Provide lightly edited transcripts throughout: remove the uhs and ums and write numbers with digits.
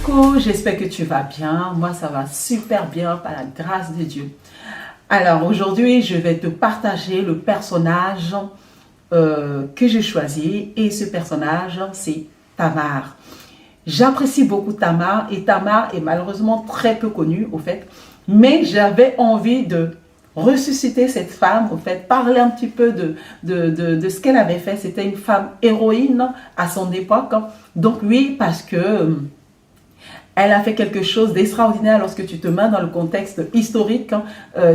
Coucou, j'espère que tu vas bien. Moi, ça va super bien par la grâce de Dieu. Alors, aujourd'hui, je vais te partager le personnage que j'ai choisi. Et ce personnage, c'est Tamar. J'apprécie beaucoup Tamar et Tamar est malheureusement très peu connue, au fait. Mais j'avais envie de ressusciter cette femme, au fait, parler un petit peu de ce qu'elle avait fait. C'était une femme héroïne à son époque. Donc oui, parce que elle a fait quelque chose d'extraordinaire lorsque tu te mets dans le contexte historique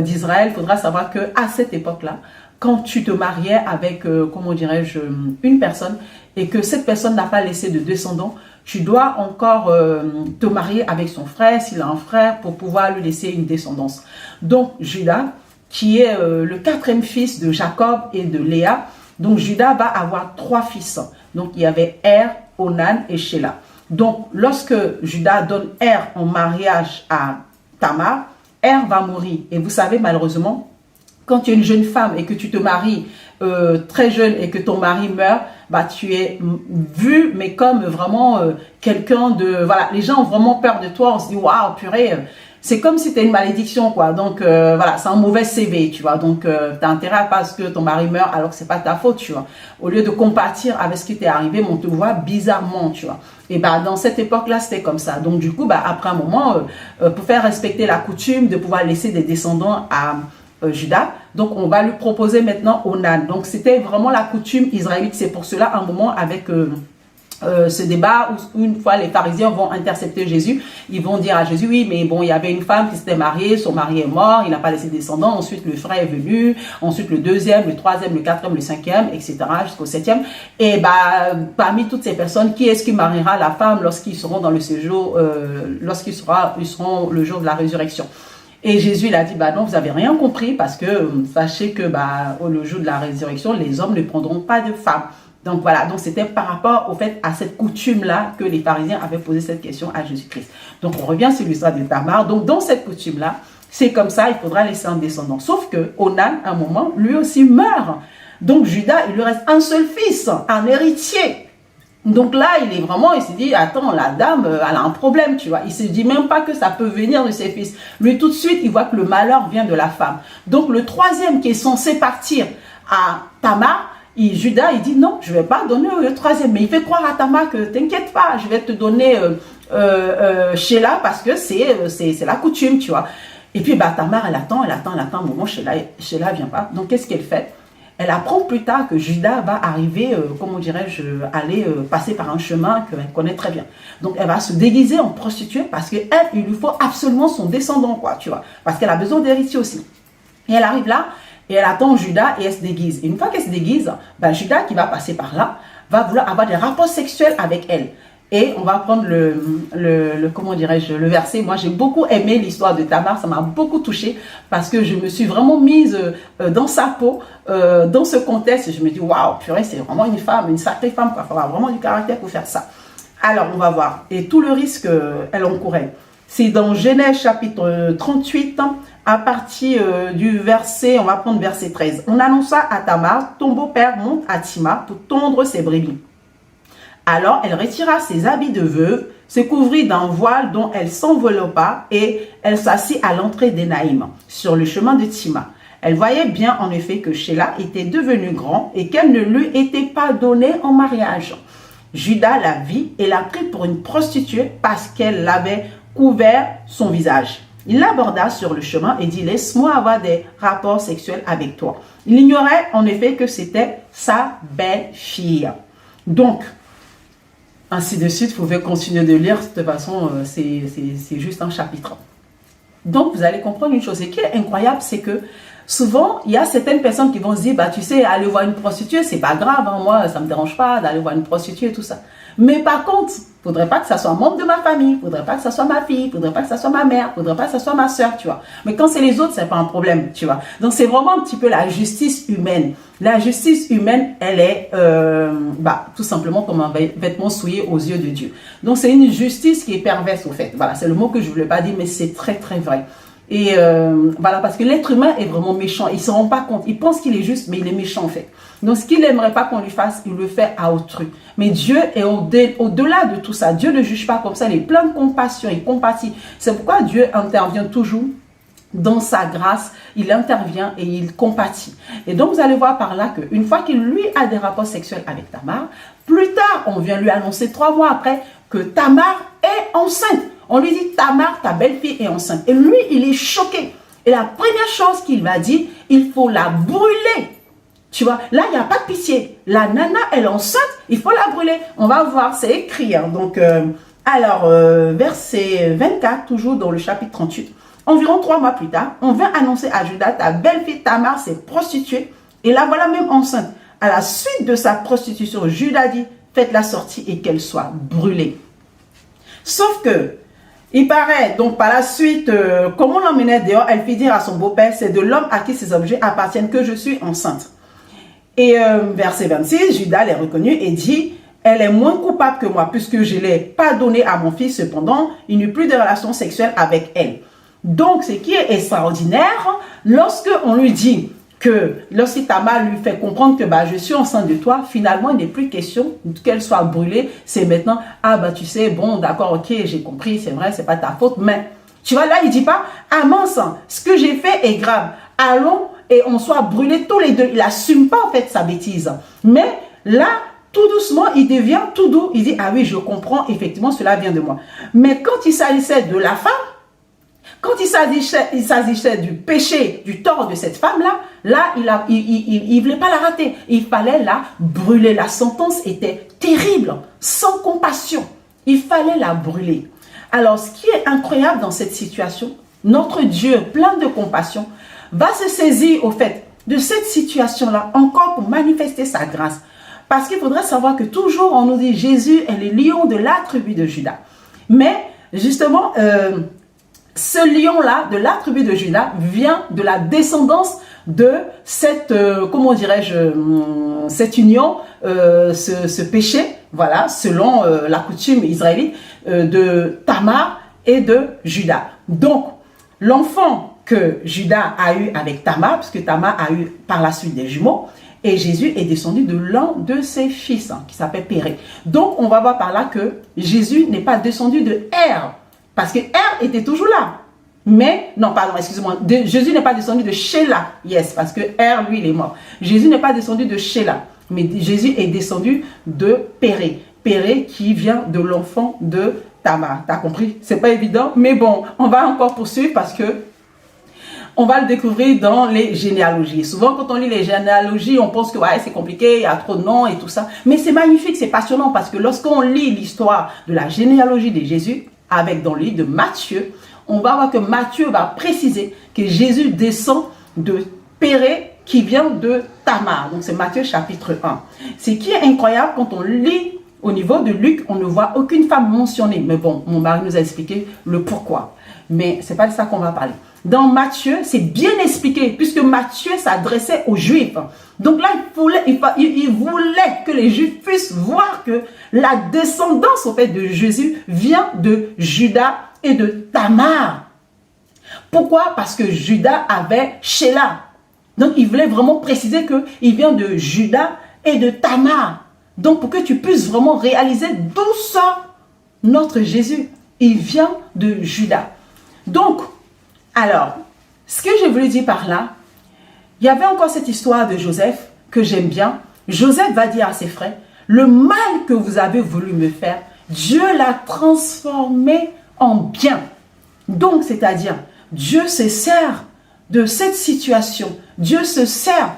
d'Israël. Il faudra savoir qu'à cette époque-là, quand tu te mariais avec, comment dirais-je, une personne et que cette personne n'a pas laissé de descendants, tu dois encore te marier avec son frère, s'il a un frère, pour pouvoir lui laisser une descendance. Donc, Judas, qui est le quatrième fils de Jacob et de Léa, donc Judas va avoir 3 fils. Donc, il y avait Er, Onan et Shelah. Donc, lorsque Judas donne Er en mariage à Tamar, Er va mourir. Et vous savez, malheureusement, quand tu es une jeune femme et que tu te maries très jeune et que ton mari meurt, bah, tu es vu, mais comme vraiment quelqu'un de... Voilà, les gens ont vraiment peur de toi. On se dit, waouh, purée, c'est comme si c'était une malédiction, quoi. Donc, voilà, c'est un mauvais CV, tu vois. Donc, tu as intérêt à pas que ton mari meurt alors que c'est pas ta faute, tu vois. Au lieu de compatir avec ce qui t'est arrivé, on te voit bizarrement, tu vois. Et bah, dans cette époque-là, c'était comme ça. Donc, du coup, bah, après un moment, pour faire respecter la coutume de pouvoir laisser des descendants à Judas, donc on va lui proposer maintenant Onan. Donc, c'était vraiment la coutume israélite. C'est pour cela, un moment, avec ce débat où une fois les pharisiens vont intercepter Jésus, ils vont dire à Jésus, oui, mais bon, il y avait une femme qui s'était mariée, son mari est mort, il n'a pas laissé de descendants, ensuite le frère est venu, ensuite le deuxième, le troisième, le quatrième, le cinquième, etc., jusqu'au 7e. Et bah, parmi toutes ces personnes, qui est-ce qui mariera la femme lorsqu'ils seront dans le séjour, lorsqu'ils seront le jour de la résurrection? Et Jésus, il a dit, bah non, vous n'avez rien compris parce que sachez que bah, le jour de la résurrection, les hommes ne prendront pas de femmes. Donc voilà, donc c'était par rapport au fait à cette coutume-là que les pharisiens avaient posé cette question à Jésus-Christ. Donc on revient sur l'histoire de Tamar. Donc dans cette coutume-là, c'est comme ça, il faudra laisser un descendant. Sauf que Onan, à un moment, lui aussi meurt. Donc Judas, il lui reste un seul fils, un héritier. Donc là, il est vraiment, il s'est dit, attends, la dame, elle a un problème, tu vois. Il se dit même pas que ça peut venir de ses fils. Lui, tout de suite, il voit que le malheur vient de la femme. Donc le troisième qui est censé partir à Tamar, Judas, il dit non, je ne vais pas donner le troisième. Mais il fait croire à Tamar que t'inquiète pas, je vais te donner Shelah parce que c'est la coutume, tu vois. Et puis bah, Tamar, elle attend un moment, Shelah ne vient pas. Donc qu'est-ce qu'elle fait? Elle apprend plus tard que Judas va arriver, comment dirais-je, aller passer par un chemin qu'elle connaît très bien. Donc elle va se déguiser en prostituée parce qu'elle, il lui faut absolument son descendant, quoi, tu vois. Parce qu'elle a besoin d'héritier aussi. Et elle arrive là, et elle attend Judas et elle se déguise. Et une fois qu'elle se déguise, ben Judas qui va passer par là, va vouloir avoir des rapports sexuels avec elle. Et on va prendre comment dirais-je, le verset. Moi, j'ai beaucoup aimé l'histoire de Tamar. Ça m'a beaucoup touchée parce que je me suis vraiment mise dans sa peau, dans ce contexte. Et je me dis, waouh, purée, c'est vraiment une femme, une sacrée femme. Il faut avoir vraiment du caractère pour faire ça. Alors, on va voir. Et tout le risque qu'elle encourait. C'est dans Genèse chapitre 38, à partir du verset, on va prendre verset 13. On annonça à Tamar, ton beau-père monte à Tima pour tondre ses brebis. Alors elle retira ses habits de veuve, se couvrit d'un voile dont elle s'enveloppa et elle s'assit à l'entrée d'Énaïm, sur le chemin de Tima. Elle voyait bien en effet que Shelah était devenu grand et qu'elle ne lui était pas donnée en mariage. Judas la vit et la prit pour une prostituée parce qu'elle avait couvert son visage. Il l'aborda sur le chemin et dit, laisse-moi avoir des rapports sexuels avec toi. Il ignorait en effet que c'était sa belle-fille. Donc, ainsi de suite, vous pouvez continuer de lire, de toute façon, c'est juste un chapitre. Donc, vous allez comprendre une chose. Et ce qui est incroyable, c'est que souvent, il y a certaines personnes qui vont se dire, bah, tu sais, aller voir une prostituée, c'est pas grave, hein, moi, ça me dérange pas d'aller voir une prostituée et tout ça. Mais par contre, il ne faudrait pas que ça soit un membre de ma famille, il ne faudrait pas que ça soit ma fille, il ne faudrait pas que ça soit ma mère, il ne faudrait pas que ça soit ma soeur, tu vois. Mais quand c'est les autres, ce n'est pas un problème, tu vois. Donc, c'est vraiment un petit peu la justice humaine. La justice humaine, elle est tout simplement comme un vêtement souillé aux yeux de Dieu. Donc, c'est une justice qui est perverse, au fait. Voilà, c'est le mot que je ne voulais pas dire, mais c'est très, très vrai. Et voilà, parce que l'être humain est vraiment méchant. Il ne se rend pas compte. Il pense qu'il est juste, mais il est méchant en fait. Donc ce qu'il n'aimerait pas qu'on lui fasse, il le fait à autrui. Mais Dieu est au-delà de tout ça. Dieu ne juge pas comme ça. Il est plein de compassion, il compatit. C'est pourquoi Dieu intervient toujours dans sa grâce. Il intervient et il compatit. Et donc vous allez voir par là qu'une fois qu'il lui a des rapports sexuels avec Tamar, plus tard, on vient lui annoncer 3 mois après que Tamar est enceinte. On lui dit, Tamar, ta belle-fille est enceinte. Et lui, il est choqué. Et la première chose qu'il va dire, il faut la brûler. Tu vois, là, il n'y a pas de pitié. La nana, elle est enceinte, il faut la brûler. On va voir, c'est écrit. Hein. Donc, verset 24, toujours dans le chapitre 38. Environ 3 mois plus tard, on vient annoncer à Judas, ta belle-fille Tamar s'est prostituée. Et la voilà même enceinte. À la suite de sa prostitution, Judas dit, faites-la sortir et qu'elle soit brûlée. Sauf que, il paraît, donc par la suite, comme on l'emmenait dehors, elle fit dire à son beau-père, c'est de l'homme à qui ces objets appartiennent que je suis enceinte. Et verset 26, Judas l'est reconnu et dit, elle est moins coupable que moi, puisque je ne l'ai pas donné à mon fils, cependant, il n'eut plus de relation sexuelle avec elle. Donc, ce qui est extraordinaire, lorsque on lui dit que, lorsque Tamar lui fait comprendre que je suis enceinte de toi, finalement, il n'est plus question qu'elle soit brûlée. C'est maintenant, tu sais, bon, d'accord, ok, j'ai compris, c'est vrai, c'est pas ta faute, mais, tu vois, là, il dit pas, mince, ce que j'ai fait est grave, allons et on soit brûlés tous les deux. Il n'assume pas, en fait, sa bêtise. Mais, là, tout doucement, il devient tout doux. Il dit, ah oui, je comprends, effectivement, cela vient de moi. Mais quand il s'agissait de la femme, quand il s'agissait du péché, du tort de cette femme-là, il ne voulait pas la rater. Il fallait la brûler. La sentence était terrible, sans compassion. Il fallait la brûler. Alors, ce qui est incroyable dans cette situation, notre Dieu, plein de compassion, va se saisir au fait de cette situation-là, encore pour manifester sa grâce. Parce qu'il faudrait savoir que toujours, on nous dit, Jésus est le lion de la tribu de Juda. Mais, justement, ce lion-là, de la tribu de Juda, vient de la descendance de cette, comment dirais-je, cette union, ce péché, voilà, selon la coutume israélite, de Tamar et de Juda. Donc, l'enfant que Juda a eu avec Tamar, puisque Tamar a eu par la suite des jumeaux, et Jésus est descendu de l'un de ses fils, qui s'appelle Péré. Donc, on va voir par là que Jésus n'est pas descendu de Er, parce que Er était toujours là. Mais, non, pardon, excusez-moi, Jésus n'est pas descendu de Sheila, yes, parce que Er, lui, il est mort. Jésus n'est pas descendu de Sheila, mais Jésus est descendu de Péré. Péré qui vient de l'enfant de Tamar. T'as compris? C'est pas évident, mais bon, on va encore poursuivre parce que on va le découvrir dans les généalogies. Souvent, quand on lit les généalogies, on pense que ouais, c'est compliqué, il y a trop de noms et tout ça. Mais c'est magnifique, c'est passionnant parce que lorsqu'on lit l'histoire de la généalogie de Jésus, avec dans le livre de Matthieu, on va voir que Matthieu va préciser que Jésus descend de Péré qui vient de Tamar. Donc, c'est Matthieu chapitre 1. Ce qui est incroyable, quand on lit au niveau de Luc, on ne voit aucune femme mentionnée. Mais bon, mon mari nous a expliqué le pourquoi. Mais ce n'est pas de ça qu'on va parler. Dans Matthieu, c'est bien expliqué, puisque Matthieu s'adressait aux Juifs. Donc là, il voulait que les Juifs puissent voir que la descendance, en fait, de Jésus vient de Judas et de Tamar. Pourquoi? Parce que Judas avait Sheila. Donc, il voulait vraiment préciser qu'il vient de Judas et de Tamar. Donc, pour que tu puisses vraiment réaliser d'où sort notre Jésus. Il vient de Judas. Donc, alors, ce que je voulais dire par là, il y avait encore cette histoire de Joseph que j'aime bien. Joseph va dire à ses frères, le mal que vous avez voulu me faire, Dieu l'a transformé en bien. Donc, c'est-à-dire, Dieu se sert de cette situation, Dieu se sert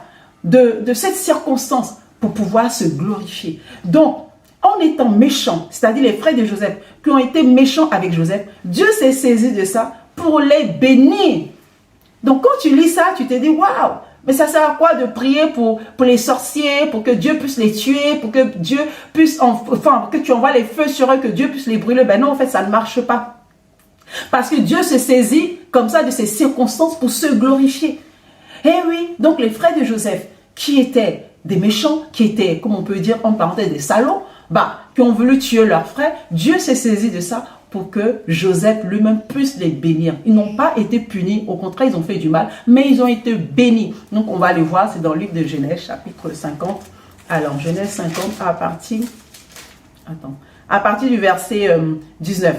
de cette circonstance pour pouvoir se glorifier. Donc, en étant méchant, c'est-à-dire les frères de Joseph qui ont été méchants avec Joseph, Dieu s'est saisi de ça pour les bénir. Donc, quand tu lis ça, tu te dis, waouh, mais ça sert à quoi de prier pour les sorciers, pour que Dieu puisse les tuer, pour que Dieu puisse, enfin, que tu envoies les feux sur eux, que Dieu puisse les brûler. Ben non, en fait, ça ne marche pas. Parce que Dieu se saisit comme ça de ces circonstances pour se glorifier. Eh oui, donc les frères de Joseph, qui étaient des méchants, qui étaient, comme on peut dire, en parenthèse, des salauds, qui ont voulu tuer leur frère, Dieu s'est saisi de ça pour que Joseph lui-même puisse les bénir. Ils n'ont pas été punis, au contraire, ils ont fait du mal, mais ils ont été bénis. Donc, on va les voir, c'est dans le livre de Genèse, chapitre 50. Alors, Genèse 50, à partir du verset 19.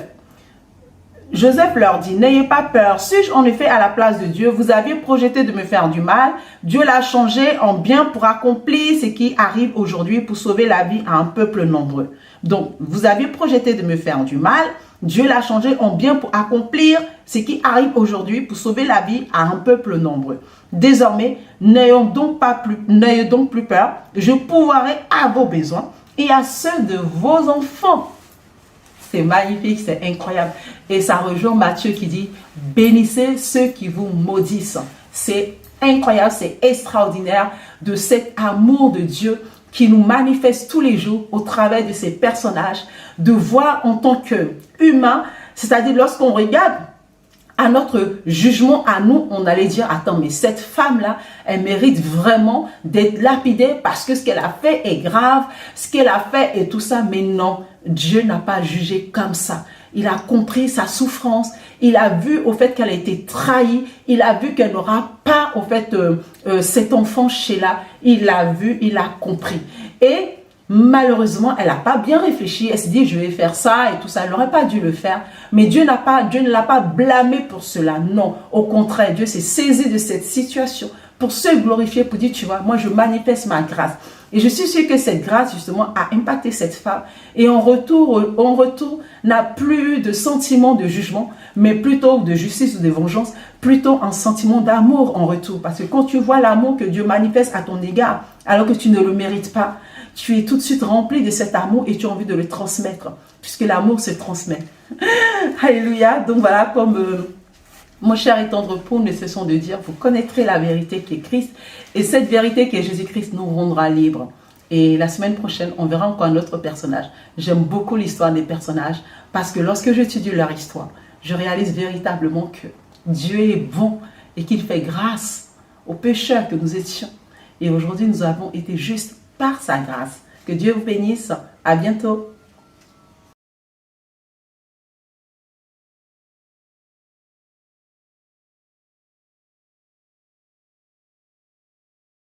Joseph leur dit, n'ayez pas peur, suis-je en effet à la place de Dieu? Vous aviez projeté de me faire du mal, Dieu l'a changé en bien pour accomplir ce qui arrive aujourd'hui, pour sauver la vie à un peuple nombreux. Donc, vous aviez projeté de me faire du mal, Dieu l'a changé en bien pour accomplir ce qui arrive aujourd'hui, pour sauver la vie à un peuple nombreux. Désormais, n'ayez donc plus peur, je pourvoirai à vos besoins et à ceux de vos enfants. C'est magnifique, c'est incroyable. Et ça rejoint Matthieu qui dit, bénissez ceux qui vous maudissent. C'est incroyable, c'est extraordinaire de cet amour de Dieu qui nous manifeste tous les jours au travers de ces personnages, de voir en tant qu'humain, c'est-à-dire lorsqu'on regarde à notre jugement, à nous, on allait dire, attends, mais cette femme-là, elle mérite vraiment d'être lapidée parce que ce qu'elle a fait est grave, ce qu'elle a fait et tout ça. Mais non, Dieu n'a pas jugé comme ça. Il a compris sa souffrance, il a vu au fait qu'elle a été trahie, il a vu qu'elle n'aura pas au fait cet enfant Sheila, il l'a vu, il a compris. Et malheureusement, elle n'a pas bien réfléchi. Elle s'est dit, je vais faire ça et tout ça. Elle n'aurait pas dû le faire. Mais Dieu ne l'a pas blâmé pour cela. Non, au contraire, Dieu s'est saisi de cette situation pour se glorifier, pour dire, tu vois, moi je manifeste ma grâce. Et je suis sûre que cette grâce, justement, a impacté cette femme. Et en retour, n'a plus eu de sentiment de jugement, mais plutôt de justice ou de vengeance, plutôt un sentiment d'amour en retour. Parce que quand tu vois l'amour que Dieu manifeste à ton égard, alors que tu ne le mérites pas, tu es tout de suite rempli de cet amour et tu as envie de le transmettre, puisque l'amour se transmet. Alléluia. Donc voilà, comme mon cher et tendre pour ne cessons de dire, vous connaîtrez la vérité qui est Christ, et cette vérité qui est Jésus-Christ nous rendra libres. Et la semaine prochaine, on verra encore un autre personnage. J'aime beaucoup l'histoire des personnages, parce que lorsque j'étudie leur histoire, je réalise véritablement que Dieu est bon et qu'il fait grâce aux pécheurs que nous étions. Et aujourd'hui, nous avons été justes par sa grâce. Que Dieu vous bénisse. À bientôt.